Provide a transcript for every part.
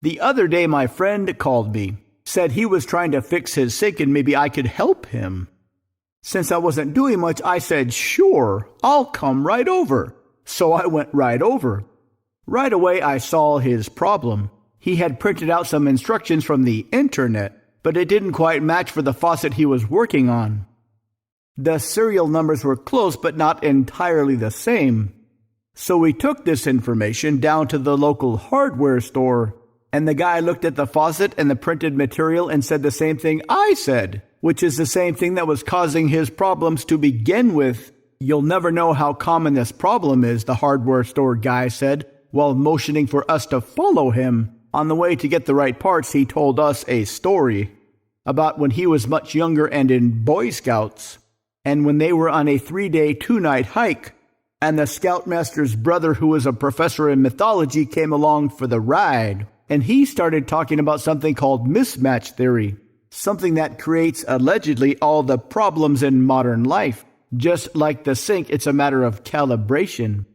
The other day my friend called me, said he was trying to fix his sink and maybe I could help him. Since I wasn't doing much, I said, sure, I'll come right over. So I went right over. Right away I saw his problem. He had printed out some instructions from the internet, but it didn't quite match for the faucet he was working on. The serial numbers were close, but not entirely the same. So we took this information down to the local hardware store, and the guy looked at the faucet and the printed material and said the same thing I said, which is the same thing that was causing his problems to begin with. You'll never know how common this problem is, the hardware store guy said, while motioning for us to follow him. On the way to get the right parts, he told us a story about when he was much younger and in Boy Scouts, and when they were on a 3-day, 2-night hike, and the scoutmaster's brother, who was a professor in mythology, came along for the ride, and he started talking about something called mismatch theory, something that creates allegedly all the problems in modern life. Just like the sink, it's a matter of calibration,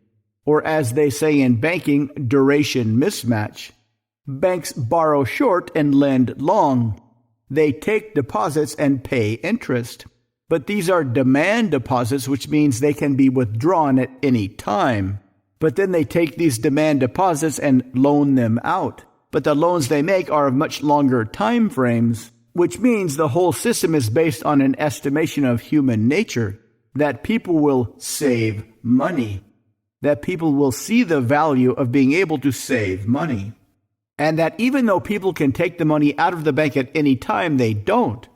or as they say in banking, duration mismatch. Banks borrow short and lend long. They take deposits and pay interest. But these are demand deposits, which means they can be withdrawn at any time. But then they take these demand deposits and loan them out. But the loans they make are of much longer time frames, which means the whole system is based on an estimation of human nature, that people will save money, that people will see the value of being able to save money, and that even though people can take the money out of the bank at any time, they don't.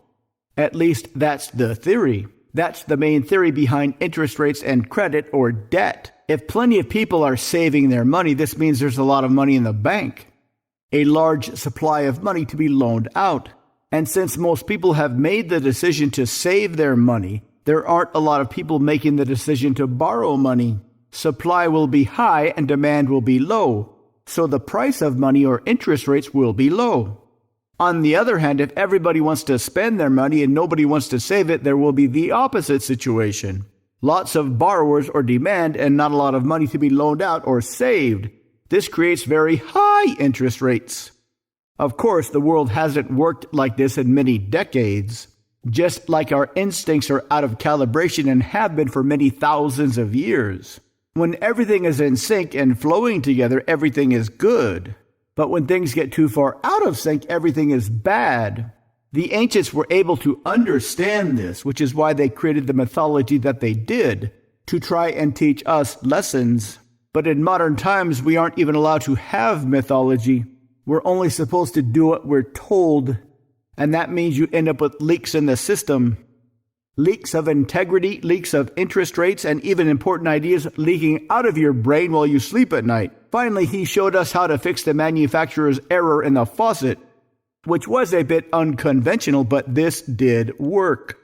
At least that's the theory. That's the main theory behind interest rates and credit or debt. If plenty of people are saving their money, this means there's a lot of money in the bank, a large supply of money to be loaned out. And since most people have made the decision to save their money, there aren't a lot of people making the decision to borrow money. Supply will be high and demand will be low, so the price of money or interest rates will be low. On the other hand, if everybody wants to spend their money and nobody wants to save it, there will be the opposite situation. Lots of borrowers or demand and not a lot of money to be loaned out or saved. This creates very high interest rates. Of course, the world hasn't worked like this in many decades. Just like our instincts are out of calibration and have been for many thousands of years. When everything is in sync and flowing together, everything is good. But when things get too far out of sync, everything is bad. The ancients were able to understand this, which is why they created the mythology that they did, to try and teach us lessons. But in modern times, we aren't even allowed to have mythology. We're only supposed to do what we're told. And that means you end up with leaks in the system. Leaks of integrity, leaks of interest rates, and even important ideas leaking out of your brain while you sleep at night. Finally, he showed us how to fix the manufacturer's error in the faucet, which was a bit unconventional, but this did work.